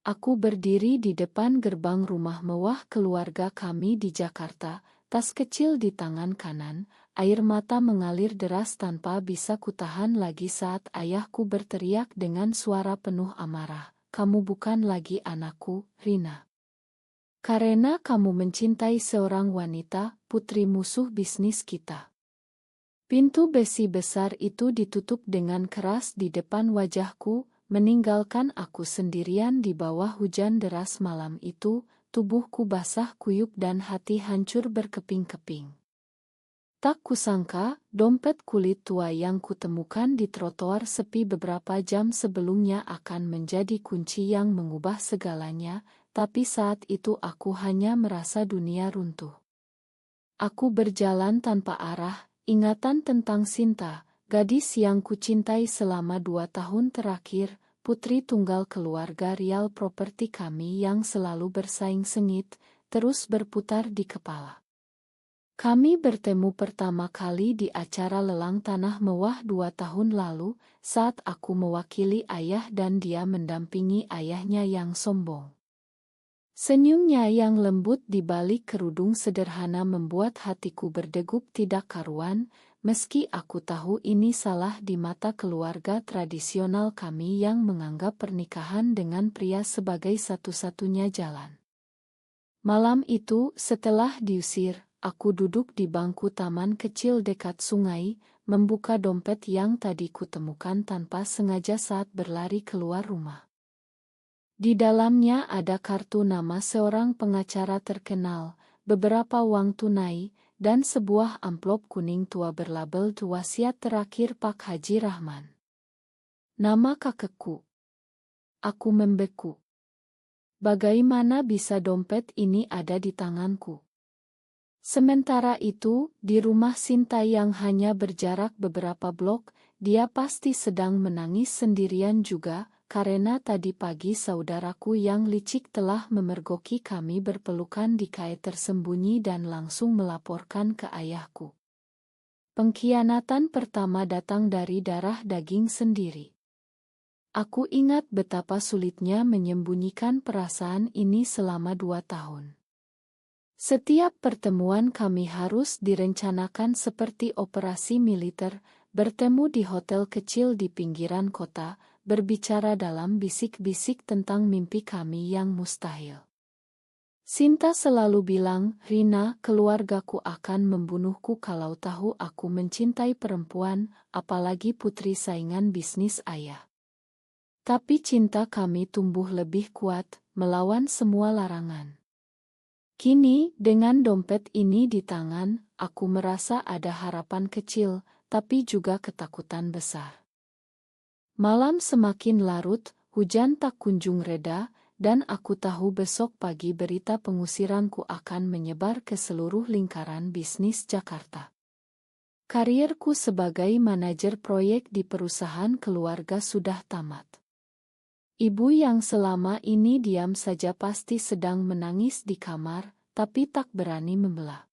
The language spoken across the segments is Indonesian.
Aku berdiri di depan gerbang rumah mewah keluarga kami di Jakarta, tas kecil di tangan kanan, air mata mengalir deras tanpa bisa kutahan lagi saat ayahku berteriak dengan suara penuh amarah, "Kamu bukan lagi anakku, Rina. Karena kamu mencintai seorang wanita, putri musuh bisnis kita." Pintu besi besar itu ditutup dengan keras di depan wajahku, meninggalkan aku sendirian di bawah hujan deras malam itu, tubuhku basah kuyup dan hati hancur berkeping-keping. Tak kusangka, dompet kulit tua yang kutemukan di trotoar sepi beberapa jam sebelumnya akan menjadi kunci yang mengubah segalanya, tapi saat itu aku hanya merasa dunia runtuh. Aku berjalan tanpa arah, ingatan tentang Sinta, gadis yang kucintai selama 2 tahun terakhir, putri tunggal keluarga Rial properti kami yang selalu bersaing sengit, terus berputar di kepala. Kami bertemu pertama kali di acara lelang tanah mewah 2 tahun lalu, saat aku mewakili ayah dan dia mendampingi ayahnya yang sombong. Senyumnya yang lembut di balik kerudung sederhana membuat hatiku berdegup tidak karuan, meski aku tahu ini salah di mata keluarga tradisional kami yang menganggap pernikahan dengan pria sebagai satu-satunya jalan. Malam itu, setelah diusir, aku duduk di bangku taman kecil dekat sungai, membuka dompet yang tadi kutemukan tanpa sengaja saat berlari keluar rumah. Di dalamnya ada kartu nama seorang pengacara terkenal, beberapa uang tunai, dan sebuah amplop kuning tua berlabel wasiat terakhir Pak Haji Rahman. Nama kakekku. Aku membeku. Bagaimana bisa dompet ini ada di tanganku? Sementara itu, di rumah Sinta yang hanya berjarak beberapa blok, dia pasti sedang menangis sendirian juga, karena tadi pagi saudaraku yang licik telah memergoki kami berpelukan di kait tersembunyi dan langsung melaporkan ke ayahku. Pengkhianatan pertama datang dari darah daging sendiri. Aku ingat betapa sulitnya menyembunyikan perasaan ini selama 2 tahun. Setiap pertemuan kami harus direncanakan seperti operasi militer, bertemu di hotel kecil di pinggiran kota, berbicara dalam bisik-bisik tentang mimpi kami yang mustahil. Sinta selalu bilang, "Rina, keluargaku akan membunuhku kalau tahu aku mencintai perempuan, apalagi putri saingan bisnis ayah." Tapi cinta kami tumbuh lebih kuat, melawan semua larangan. Kini, dengan dompet ini di tangan, aku merasa ada harapan kecil, tapi juga ketakutan besar. Malam semakin larut, hujan tak kunjung reda, dan aku tahu besok pagi berita pengusiranku akan menyebar ke seluruh lingkaran bisnis Jakarta. Karirku sebagai manajer proyek di perusahaan keluarga sudah tamat. Ibu yang selama ini diam saja pasti sedang menangis di kamar, tapi tak berani membelah.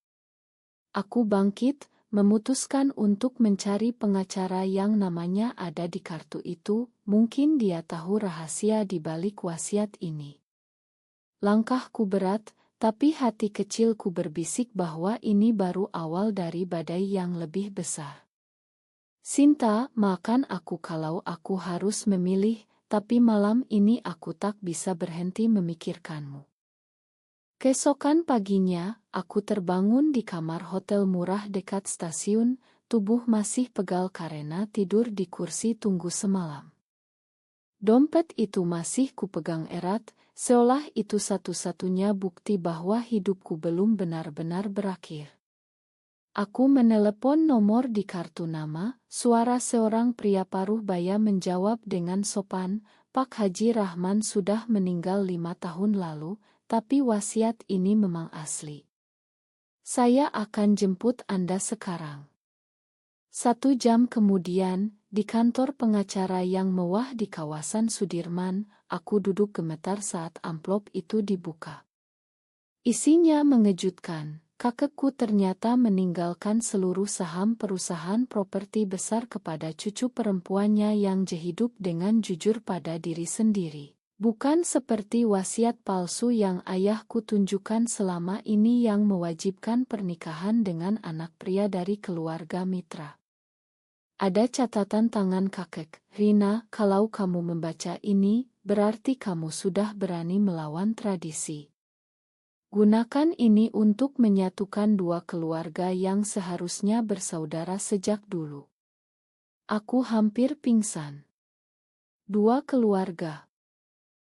Aku bangkit, memutuskan untuk mencari pengacara yang namanya ada di kartu itu, mungkin dia tahu rahasia di balik wasiat ini. Langkahku berat, tapi hati kecilku berbisik bahwa ini baru awal dari badai yang lebih besar. Sinta, maafkan aku kalau aku harus memilih, tapi malam ini aku tak bisa berhenti memikirkanmu. Keesokan paginya, aku terbangun di kamar hotel murah dekat stasiun, tubuh masih pegal karena tidur di kursi tunggu semalam. Dompet itu masih kupegang erat, seolah itu satu-satunya bukti bahwa hidupku belum benar-benar berakhir. Aku menelepon nomor di kartu nama, suara seorang pria paruh baya menjawab dengan sopan, "Pak Haji Rahman sudah meninggal 5 tahun lalu, tapi wasiat ini memang asli. Saya akan jemput Anda sekarang." 1 jam kemudian, di kantor pengacara yang mewah di kawasan Sudirman, aku duduk gemetar saat amplop itu dibuka. Isinya mengejutkan. Kakekku ternyata meninggalkan seluruh saham perusahaan properti besar kepada cucu perempuannya yang hidup dengan jujur pada diri sendiri. Bukan seperti wasiat palsu yang ayahku tunjukkan selama ini yang mewajibkan pernikahan dengan anak pria dari keluarga mitra. Ada catatan tangan kakek, Rina, kalau kamu membaca ini, berarti kamu sudah berani melawan tradisi. Gunakan ini untuk menyatukan dua keluarga yang seharusnya bersaudara sejak dulu. Aku hampir pingsan. Dua keluarga.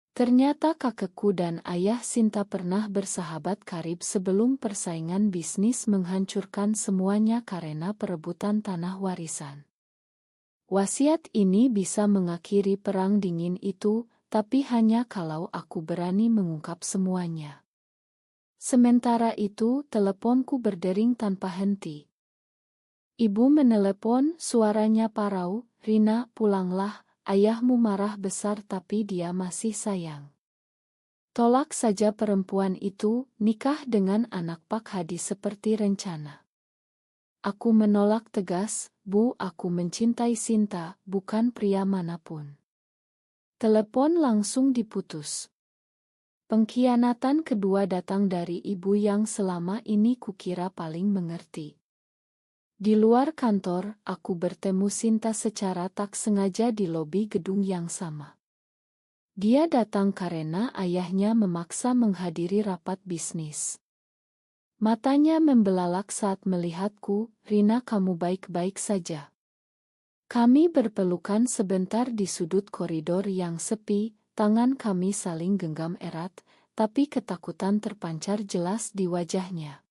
Ternyata kakekku dan ayah Sinta pernah bersahabat karib sebelum persaingan bisnis menghancurkan semuanya karena perebutan tanah warisan. Wasiat ini bisa mengakhiri perang dingin itu, tapi hanya kalau aku berani mengungkap semuanya. Sementara itu, teleponku berdering tanpa henti. Ibu menelepon, suaranya parau, "Rina, pulanglah. Ayahmu marah besar tapi dia masih sayang. Tolak saja perempuan itu, nikah dengan anak Pak Hadi seperti rencana." Aku menolak tegas, "Bu, aku mencintai Sinta, bukan pria manapun." Telepon langsung diputus. Pengkhianatan kedua datang dari ibu yang selama ini kukira paling mengerti. Di luar kantor, aku bertemu Sinta secara tak sengaja di lobi gedung yang sama. Dia datang karena ayahnya memaksa menghadiri rapat bisnis. Matanya membelalak saat melihatku, "Rina, kamu baik-baik saja?" Kami berpelukan sebentar di sudut koridor yang sepi, tangan kami saling genggam erat, tapi ketakutan terpancar jelas di wajahnya.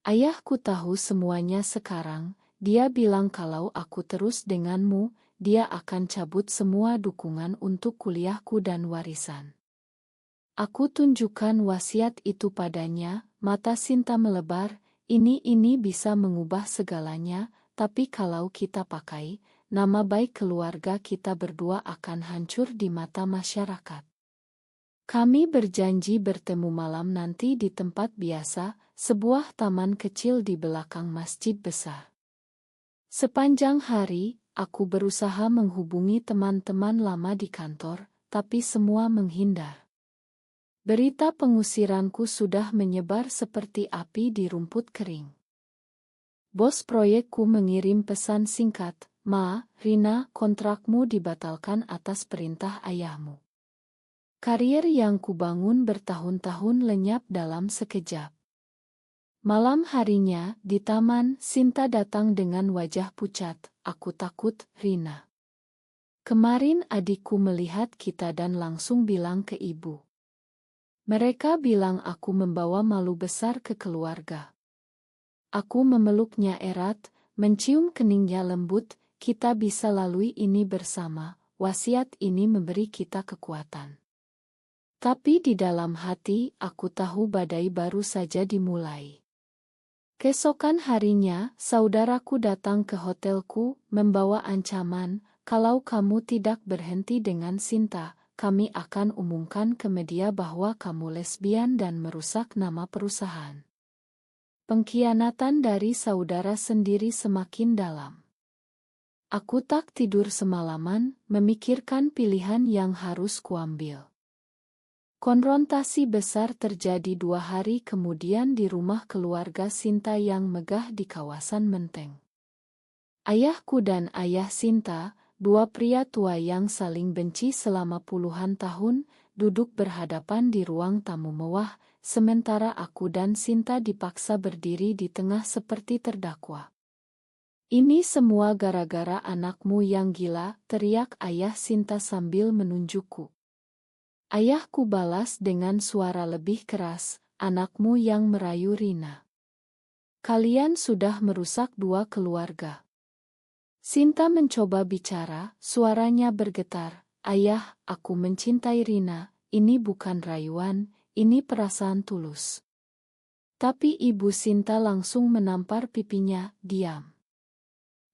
"Ayahku tahu semuanya sekarang, dia bilang kalau aku terus denganmu, dia akan cabut semua dukungan untuk kuliahku dan warisan." Aku tunjukkan wasiat itu padanya, mata Sinta melebar, ini bisa mengubah segalanya, tapi kalau kita pakai, nama baik keluarga kita berdua akan hancur di mata masyarakat. Kami berjanji bertemu malam nanti di tempat biasa, sebuah taman kecil di belakang masjid besar. Sepanjang hari, aku berusaha menghubungi teman-teman lama di kantor, tapi semua menghindar. Berita pengusiranku sudah menyebar seperti api di rumput kering. Bos proyekku mengirim pesan singkat, "Ma, Rina, kontrakmu dibatalkan atas perintah ayahmu." Karier yang kubangun bertahun-tahun lenyap dalam sekejap. Malam harinya, di taman, Sinta datang dengan wajah pucat. "Aku takut, Rina. Kemarin adikku melihat kita dan langsung bilang ke ibu. Mereka bilang aku membawa malu besar ke keluarga." Aku memeluknya erat, mencium keningnya lembut, "Kita bisa lalui ini bersama, wasiat ini memberi kita kekuatan." Tapi di dalam hati, aku tahu badai baru saja dimulai. Keesokan harinya, saudaraku datang ke hotelku, membawa ancaman, "Kalau kamu tidak berhenti dengan Sinta, kami akan umumkan ke media bahwa kamu lesbian dan merusak nama perusahaan." Pengkhianatan dari saudara sendiri semakin dalam. Aku tak tidur semalaman, memikirkan pilihan yang harus kuambil. Konfrontasi besar terjadi 2 hari kemudian di rumah keluarga Sinta yang megah di kawasan Menteng. Ayahku dan ayah Sinta, dua pria tua yang saling benci selama puluhan tahun, duduk berhadapan di ruang tamu mewah, sementara aku dan Sinta dipaksa berdiri di tengah seperti terdakwa. "Ini semua gara-gara anakmu yang gila," teriak ayah Sinta sambil menunjukku. Ayahku balas dengan suara lebih keras, "Anakmu yang merayu Rina. Kalian sudah merusak dua keluarga." Sinta mencoba bicara, suaranya bergetar, "Ayah, aku mencintai Rina, ini bukan rayuan, ini perasaan tulus." Tapi ibu Sinta langsung menampar pipinya, "Diam.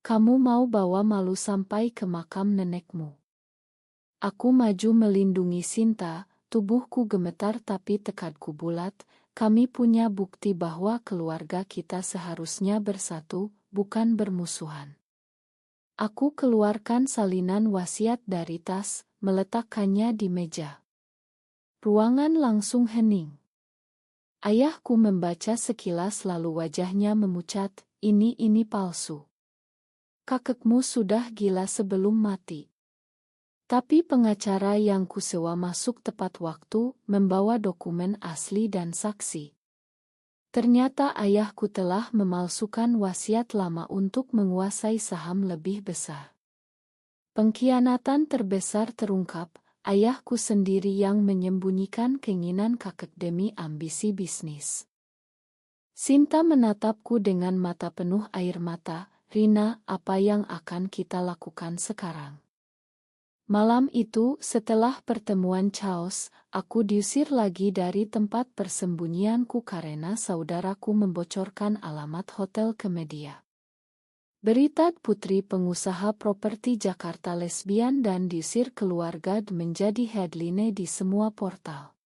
Kamu mau bawa malu sampai ke makam nenekmu." Aku maju melindungi Sinta, tubuhku gemetar tapi tekadku bulat. Kami punya bukti bahwa keluarga kita seharusnya bersatu, bukan bermusuhan. Aku keluarkan salinan wasiat dari tas, meletakkannya di meja. Ruangan langsung hening. Ayahku membaca sekilas lalu wajahnya memucat, ini palsu. Kakekmu sudah gila sebelum mati. Tapi pengacara yang kusewa masuk tepat waktu, membawa dokumen asli dan saksi. Ternyata ayahku telah memalsukan wasiat lama untuk menguasai saham lebih besar. Pengkhianatan terbesar terungkap, ayahku sendiri yang menyembunyikan keinginan kakek demi ambisi bisnis. Sinta menatapku dengan mata penuh air mata. Rina, apa yang akan kita lakukan sekarang? Malam itu, setelah pertemuan Chaos, aku diusir lagi dari tempat persembunyianku karena saudaraku membocorkan alamat hotel ke media. Berita putri pengusaha properti Jakarta lesbian dan diusir keluarga menjadi headline di semua portal.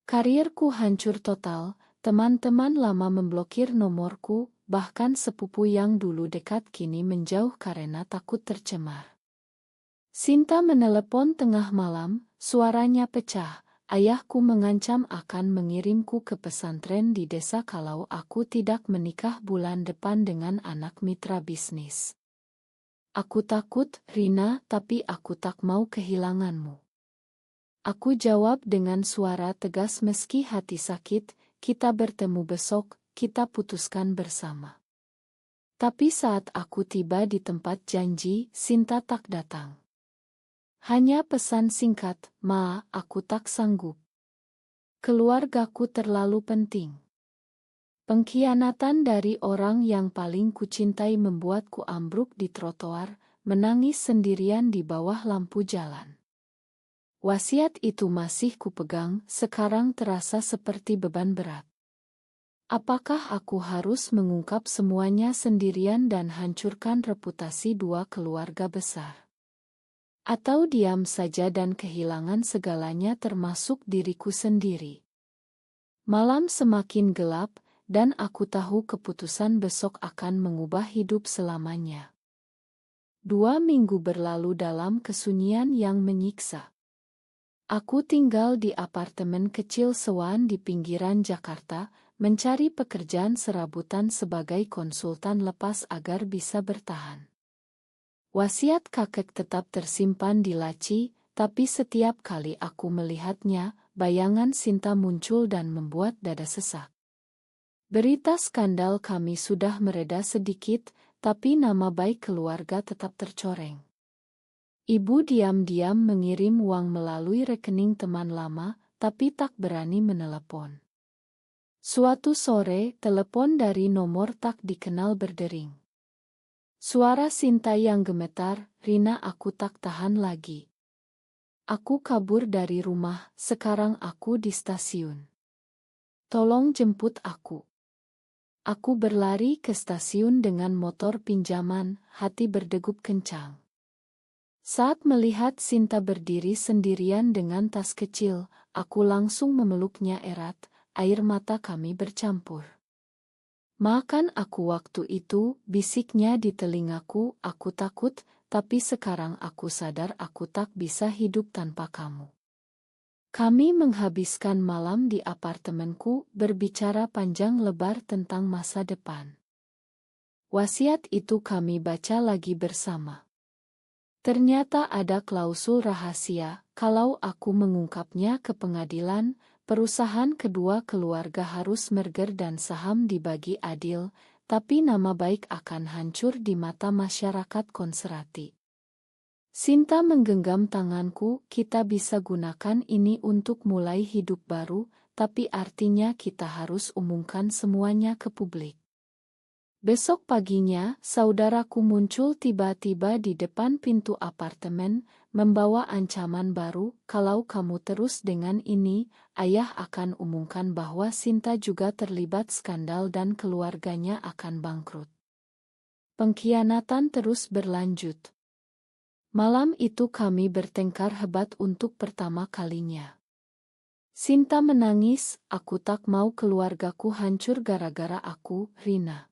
Karirku hancur total, teman-teman lama memblokir nomorku, bahkan sepupu yang dulu dekat kini menjauh karena takut tercemar. Sinta menelepon tengah malam, suaranya pecah. Ayahku mengancam akan mengirimku ke pesantren di desa kalau aku tidak menikah bulan depan dengan anak mitra bisnis. Aku takut, Rina, tapi aku tak mau kehilanganmu. Aku jawab dengan suara tegas meski hati sakit, kita bertemu besok, kita putuskan bersama. Tapi saat aku tiba di tempat janji, Sinta tak datang. Hanya pesan singkat, Ma, aku tak sanggup. Keluargaku terlalu penting. Pengkhianatan dari orang yang paling kucintai membuatku ambruk di trotoar, menangis sendirian di bawah lampu jalan. Wasiat itu masih kupegang, sekarang terasa seperti beban berat. Apakah aku harus mengungkap semuanya sendirian dan hancurkan reputasi dua keluarga besar? Atau diam saja dan kehilangan segalanya termasuk diriku sendiri? Malam semakin gelap, dan aku tahu keputusan besok akan mengubah hidup selamanya. 2 minggu berlalu dalam kesunyian yang menyiksa. Aku tinggal di apartemen kecil sewaan di pinggiran Jakarta, mencari pekerjaan serabutan sebagai konsultan lepas agar bisa bertahan. Wasiat kakek tetap tersimpan di laci, tapi setiap kali aku melihatnya, bayangan Sinta muncul dan membuat dada sesak. Berita skandal kami sudah mereda sedikit, tapi nama baik keluarga tetap tercoreng. Ibu diam-diam mengirim uang melalui rekening teman lama, tapi tak berani menelepon. Suatu sore, telepon dari nomor tak dikenal berdering. Suara Sinta yang gemetar, Rina, aku tak tahan lagi. Aku kabur dari rumah, sekarang aku di stasiun. Tolong jemput aku. Aku berlari ke stasiun dengan motor pinjaman, hati berdegup kencang. Saat melihat Sinta berdiri sendirian dengan tas kecil, aku langsung memeluknya erat, air mata kami bercampur. Maafkan aku waktu itu, bisiknya di telingaku, aku takut, tapi sekarang aku sadar aku tak bisa hidup tanpa kamu. Kami menghabiskan malam di apartemenku, berbicara panjang lebar tentang masa depan. Wasiat itu kami baca lagi bersama. Ternyata ada klausul rahasia, kalau aku mengungkapnya ke pengadilan, perusahaan kedua keluarga harus merger dan saham dibagi adil, tapi nama baik akan hancur di mata masyarakat konservatif. Sinta menggenggam tanganku, kita bisa gunakan ini untuk mulai hidup baru, tapi artinya kita harus umumkan semuanya ke publik. Besok paginya, saudaraku muncul tiba-tiba di depan pintu apartemen, membawa ancaman baru, kalau kamu terus dengan ini, ayah akan umumkan bahwa Sinta juga terlibat skandal dan keluarganya akan bangkrut. Pengkhianatan terus berlanjut. Malam itu kami bertengkar hebat untuk pertama kalinya. Sinta menangis, aku tak mau keluargaku hancur gara-gara aku, Rina.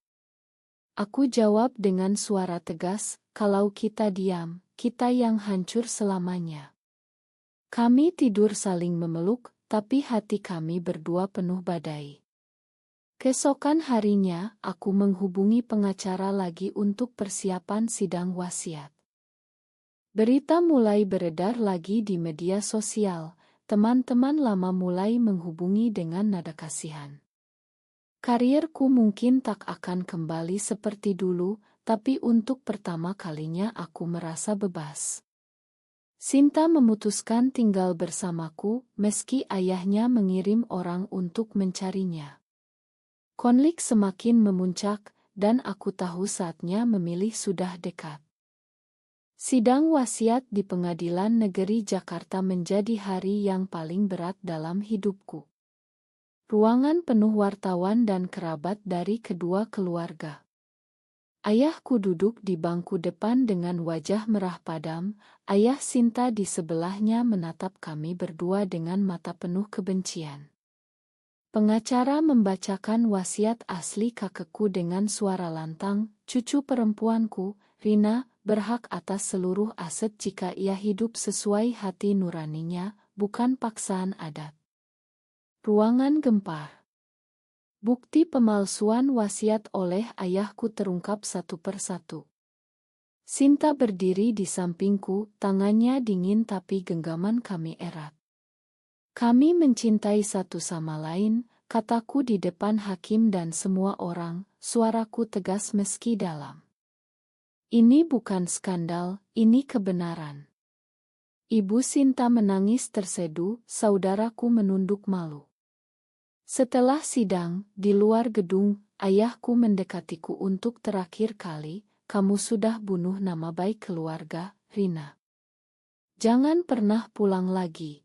Aku jawab dengan suara tegas, kalau kita diam, kita yang hancur selamanya. Kami tidur saling memeluk, tapi hati kami berdua penuh badai. Keesokan harinya, aku menghubungi pengacara lagi untuk persiapan sidang wasiat. Berita mulai beredar lagi di media sosial, teman-teman lama mulai menghubungi dengan nada kasihan. Karirku mungkin tak akan kembali seperti dulu, tapi untuk pertama kalinya aku merasa bebas. Sinta memutuskan tinggal bersamaku, meski ayahnya mengirim orang untuk mencarinya. Konflik semakin memuncak, dan aku tahu saatnya memilih sudah dekat. Sidang wasiat di Pengadilan Negeri Jakarta menjadi hari yang paling berat dalam hidupku. Ruangan penuh wartawan dan kerabat dari kedua keluarga. Ayahku duduk di bangku depan dengan wajah merah padam, ayah Sinta di sebelahnya menatap kami berdua dengan mata penuh kebencian. Pengacara membacakan wasiat asli kakekku dengan suara lantang, cucu perempuanku, Rina, berhak atas seluruh aset jika ia hidup sesuai hati nuraninya, bukan paksaan adat. Ruangan gempar. Bukti pemalsuan wasiat oleh ayahku terungkap satu persatu. Sinta berdiri di sampingku, tangannya dingin tapi genggaman kami erat. Kami mencintai satu sama lain, kataku di depan hakim dan semua orang, suaraku tegas meski dalam. Ini bukan skandal, ini kebenaran. Ibu Sinta menangis terseduh, saudaraku menunduk malu. Setelah sidang, di luar gedung, ayahku mendekatiku untuk terakhir kali, kamu sudah bunuh nama baik keluarga, Rina. Jangan pernah pulang lagi.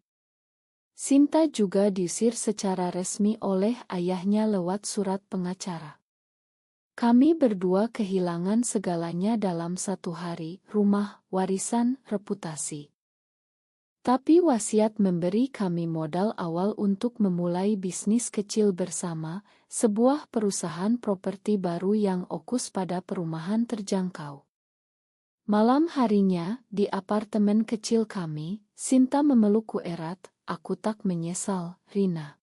Sinta juga diusir secara resmi oleh ayahnya lewat surat pengacara. Kami berdua kehilangan segalanya dalam satu hari, rumah, warisan, reputasi. Tapi wasiat memberi kami modal awal untuk memulai bisnis kecil bersama, sebuah perusahaan properti baru yang fokus pada perumahan terjangkau. Malam harinya, di apartemen kecil kami, Sinta memelukku erat, aku tak menyesal, Rina.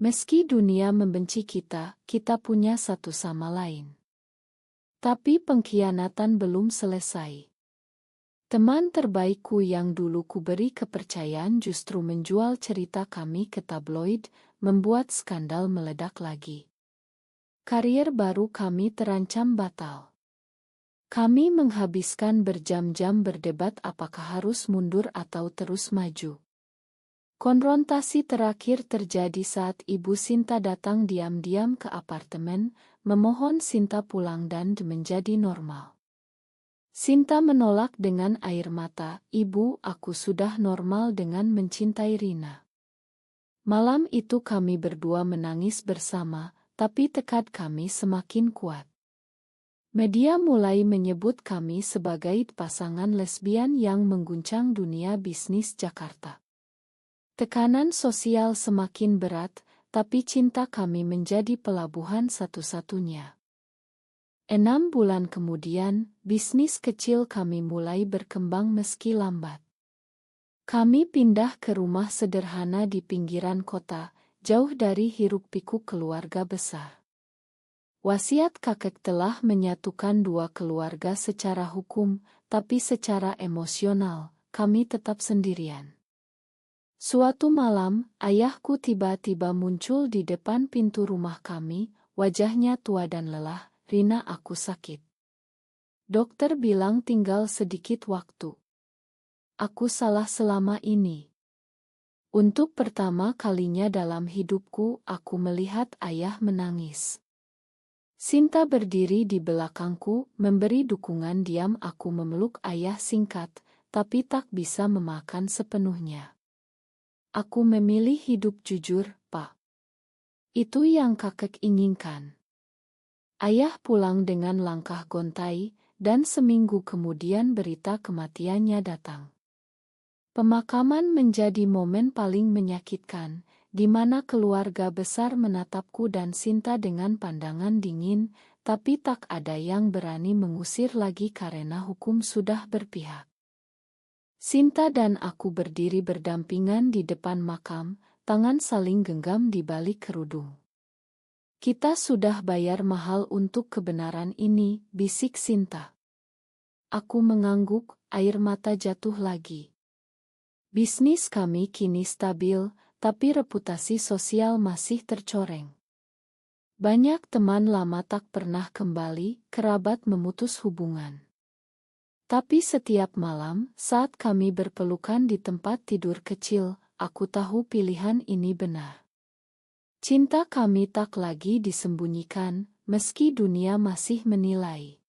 Meski dunia membenci kita, kita punya satu sama lain. Tapi pengkhianatan belum selesai. Teman terbaikku yang dulu kuberi kepercayaan justru menjual cerita kami ke tabloid, membuat skandal meledak lagi. Karier baru kami terancam batal. Kami menghabiskan berjam-jam berdebat apakah harus mundur atau terus maju. Konfrontasi terakhir terjadi saat Ibu Sinta datang diam-diam ke apartemen, memohon Sinta pulang dan menjadi normal. Sinta menolak dengan air mata, "Ibu, aku sudah normal dengan mencintai Rina." Malam itu kami berdua menangis bersama, tapi tekad kami semakin kuat. Media mulai menyebut kami sebagai pasangan lesbian yang mengguncang dunia bisnis Jakarta. Tekanan sosial semakin berat, tapi cinta kami menjadi pelabuhan satu-satunya. 6 bulan kemudian, bisnis kecil kami mulai berkembang meski lambat. Kami pindah ke rumah sederhana di pinggiran kota, jauh dari hiruk-pikuk keluarga besar. Wasiat kakek telah menyatukan dua keluarga secara hukum, tapi secara emosional, kami tetap sendirian. Suatu malam, ayahku tiba-tiba muncul di depan pintu rumah kami, wajahnya tua dan lelah. "Rina, aku sakit. Dokter bilang tinggal sedikit waktu. Aku salah selama ini." Untuk pertama kalinya dalam hidupku, aku melihat ayah menangis. Sinta berdiri di belakangku, memberi dukungan diam. Aku memeluk ayah singkat, tapi tak bisa memakan sepenuhnya. "Aku memilih hidup jujur, Pak. Itu yang kakek inginkan." Ayah pulang dengan langkah gontai, dan seminggu kemudian berita kematiannya datang. Pemakaman menjadi momen paling menyakitkan, di mana keluarga besar menatapku dan Sinta dengan pandangan dingin, tapi tak ada yang berani mengusir lagi karena hukum sudah berpihak. Sinta dan aku berdiri berdampingan di depan makam, tangan saling genggam di balik kerudung. Kita sudah bayar mahal untuk kebenaran ini, bisik Sinta. Aku mengangguk, air mata jatuh lagi. Bisnis kami kini stabil, tapi reputasi sosial masih tercoreng. Banyak teman lama tak pernah kembali, kerabat memutus hubungan. Tapi setiap malam, saat kami berpelukan di tempat tidur kecil, aku tahu pilihan ini benar. Cinta kami tak lagi disembunyikan, meski dunia masih menilai.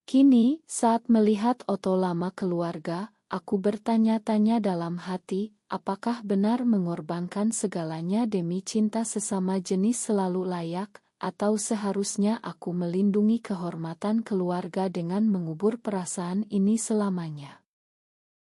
Kini, saat melihat foto lama keluarga, aku bertanya-tanya dalam hati, apakah benar mengorbankan segalanya demi cinta sesama jenis selalu layak, atau seharusnya aku melindungi kehormatan keluarga dengan mengubur perasaan ini selamanya.